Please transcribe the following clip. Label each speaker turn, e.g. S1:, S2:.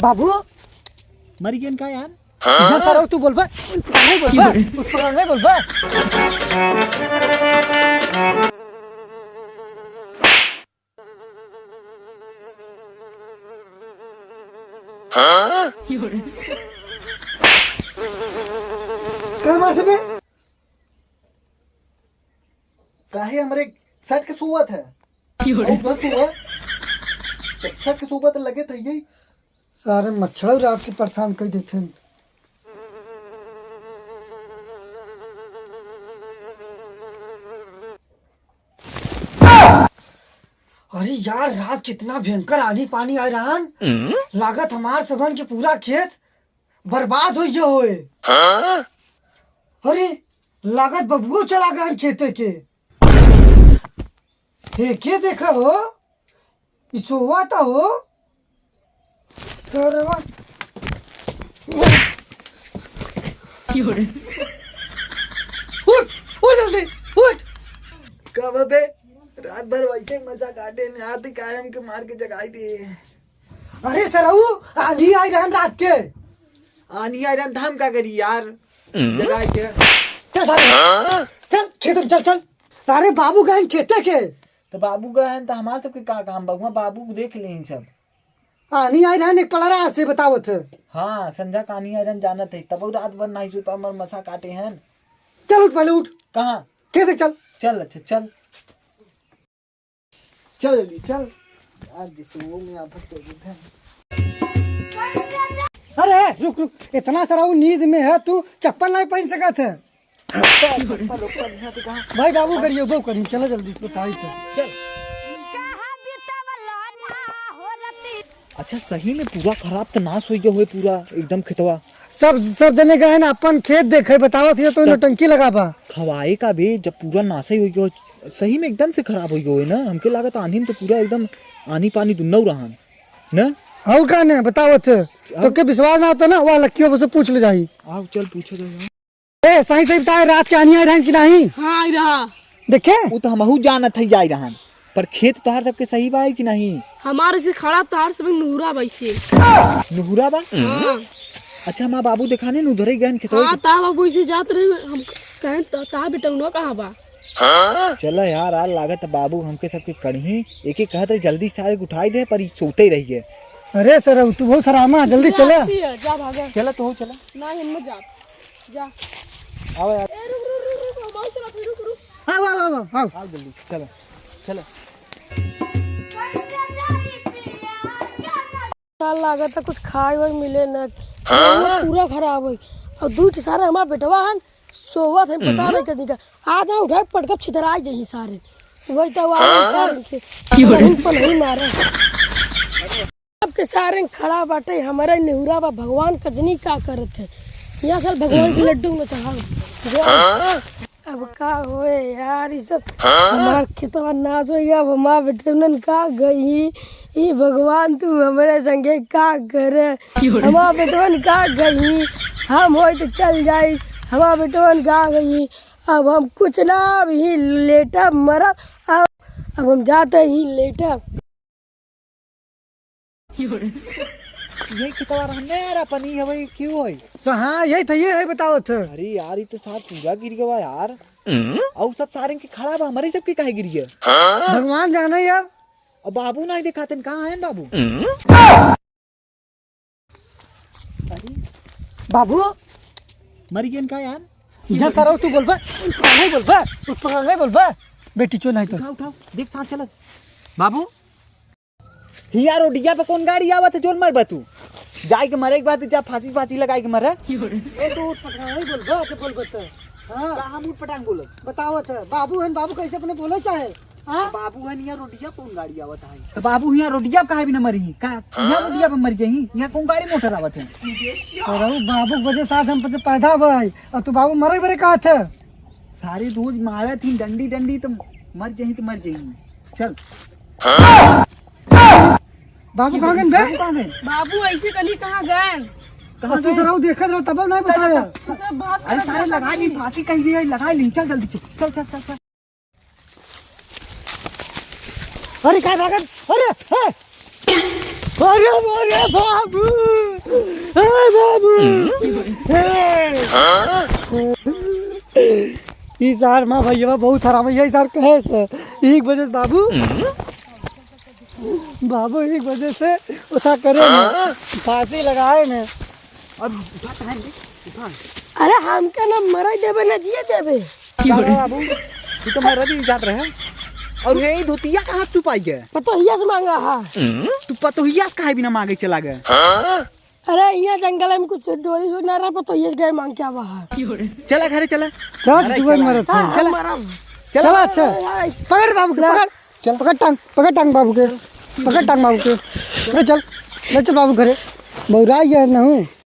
S1: बाबू
S2: मर गया का यार।
S1: इधर सर तू बोल बा नहीं बोल बा नहीं बोल बा।
S2: क्या बात है बे? काहे हमरे सट के सुवत है और बस हुआ सट के सुवत लगे थे यही
S1: सारे मच्छर रात के परेशान कर देते हैं। अरे यार रात कितना भयंकर आंधी पानी आ रहा है। लागत हमार सबन के पूरा खेत बर्बाद हो गया होए। अरे लागत बबुओ चला गए खेते के। के देखा हो इसोवाता हो सरवा उठ उठ जल्दी उठ।
S2: कब बे रात भर वैसे मजा काटे ने हाथ कायम के मार के जगाई दिए।
S1: अरे सरऊ आंधी आई रहन रात के।
S2: आनी आयरन धाम का करी यार जगाई के।
S1: चल सारे चल खेत में चल सारे बाबू गए खेते के।
S2: तो बाबू गए हैं तो हमारे सबके का काम बाबू बाबू देख ले सब।
S1: आनी आई रहन एक पलरा से बताओ थे।
S2: हाँ संध्या कहानी आयरन जाना थे तब रात भर नहीं सुपा मर मसा काटे हैं।
S1: चल उठ पहले उठ।
S2: कहाँ
S1: खेत चल
S2: चल अच्छा चल चल जल्दी चल यार जिसको में आप है।
S1: अरे रुक रुक इतना सारा नींद में है तू चप्पल नहीं पहन सका थे। भाई बाबू करियो वो करियो चलो जल्दी से बताई तो
S2: चल। अच्छा सही में पूरा खराब तो नाश हो गया हुए पूरा एकदम खेतवा।
S1: सब जने गए ना अपन खेत देखे बताओ थे तो नौटंकी लगा बा
S2: खवाए का भी जब पूरा नाश ही हो गया सही में एकदम से खराब हो गया ना। हमके लागत आनी में तो पूरा एकदम आनी पानी दुन्ना रहा ना।
S1: और का ने बताओ थे तो के विश्वास ना होता ना वो लक्कियों से पूछ ले जाई।
S2: आओ चल पूछो तो
S1: ए सही सही बताए रात के आनी आई रहन कि नहीं।
S3: हाँ आई रहा
S1: देखे
S2: वो तो हमहू जाना था आई रहा पर खेत तोहार सबके सही बा है कि नहीं।
S3: हमारे से खराब तार सब नूरा बैठे
S2: नुहुरा बा।
S3: हाँ
S2: अच्छा हमारा बाबू दिखाने न उधर ही गए खेतवा।
S3: हाँ ता बाबू इसे जात रहे हम कहें ता बेटौनो कहाँ बा।
S2: चलो यार आज लागत है बाबू हमके सबके कड़ी एक एक कहते जल्दी सारे उठाई दे पर सोते ही रही है।
S1: अरे सर तू बहुत हरामा जल्दी चले।
S3: जा भागा
S2: चला तो हो चला
S3: ना हिम्मत जा जा।
S2: आओ यार
S3: ए रुक हमारी तरफ रुक
S1: आओ
S2: जल्दी से चलो चलो।
S3: साल लागत है कुछ खाए हुए मिले ना पूरा खराब हुई और दूध सारे हमारा बेटवा है सोवा थे पता नहीं कदी का आज ना उठा पटकप छितरा जाई सारे वही तो सारे के पर नहीं मारे सबके सारे खड़ा बाटे हमारे नेहुरा बा भगवान कजनी का करत है यहाँ साल भगवान के लड्डू में चढ़ा। अब का होए यार ये सब हमार खेतवा नाश हो गया। अब हमार बेटन का गई ये भगवान तू हमारे संगे का करे। हमार बेटवन का गई हम हो तो चल जाई हमार बेटवन का गई। अब हम कुछ ना अब ही लेटा मरब अब हम जाते ही लेटा।
S2: ये कितना रहने यार अपनी है भाई क्यों है।
S1: हाँ यही था ये बताओ थे।
S2: अरे यार ये तो साथ पूरा गिर गया यार और सब सारे के खड़ा बा हमारे सबके काहे गिर गया
S1: भगवान जाने यार।
S2: अब बाबू नहीं दिखाते कहाँ है बाबू। अरे
S1: बाबू
S2: मर गया का यार।
S1: इधर सर तू बोल बा नहीं बोल बा नहीं बोल बा बेटी चो नहीं तो
S2: उठाओ देख साथ चल बाबू। हिया रोडिया पे कौन गाड़ी आवत है जोन मर तू जाए के मरे के बाद जा फांसी लगाए के मरे।
S1: ए तू पटांग बोल बा के बोल बता। हां
S2: कहां मुंह पटांग बोलत
S1: बताओ थे बाबू हन बाबू कैसे अपने बोले चाहे। हां
S2: बाबू है हिया रोडिया कौन गाड़ी आवत है तो बाबू हिया रोडिया काहे भी न मरी का हिया रोडिया पे मर जाई हिया कौन गाड़ी मोटर आवत है।
S1: अरे बाबू वजह साथ हम पे पैदा भाई और तू बाबू मरे बरे कहा थे
S2: सारे रोज मारे थी डंडी तो मर जाई तो मर जाई। चल
S1: बाबू कहाँ गए बे।
S3: बाबू ऐसे कहीं कहाँ गए
S1: कहाँ तू सराऊ देखत रहो तब नहीं बताया।
S2: अरे सारे लगा ली फांसी कहीं दी लगा ली चल जल्दी चल चल चल चल।
S1: अरे क्या भागन अरे अरे बाबू ई सार माँ भैया बहुत हराम है सार कहे से एक वजह से बाबू बाबू एक वजह से उसा करे न फांसी लगाए न।
S2: अब
S3: अरे हमके ना मराई देबे ना जिए देबे।
S2: बाबू तू तो मर रही जात रहे और ये धोतिया कहाँ तू पाई है?
S3: पतोहिया से मांगा हा।
S2: तू पतोहिया से काहे बिना मांगे चला गए?
S3: अरे यहाँ जंगल में कुछ डोरी सोच ना रहा पतोहिया से गए मांग के आवा हा।
S2: चला घरे चला
S1: चल तू मरत है।
S3: हाँ, मरा।
S1: चल अच्छा पकड़ बाबू के पकड़ चल पकड़ टांग बाबू के पकड़ टांग बाबू के ले चल बाबू घरे बहुराई है न हूँ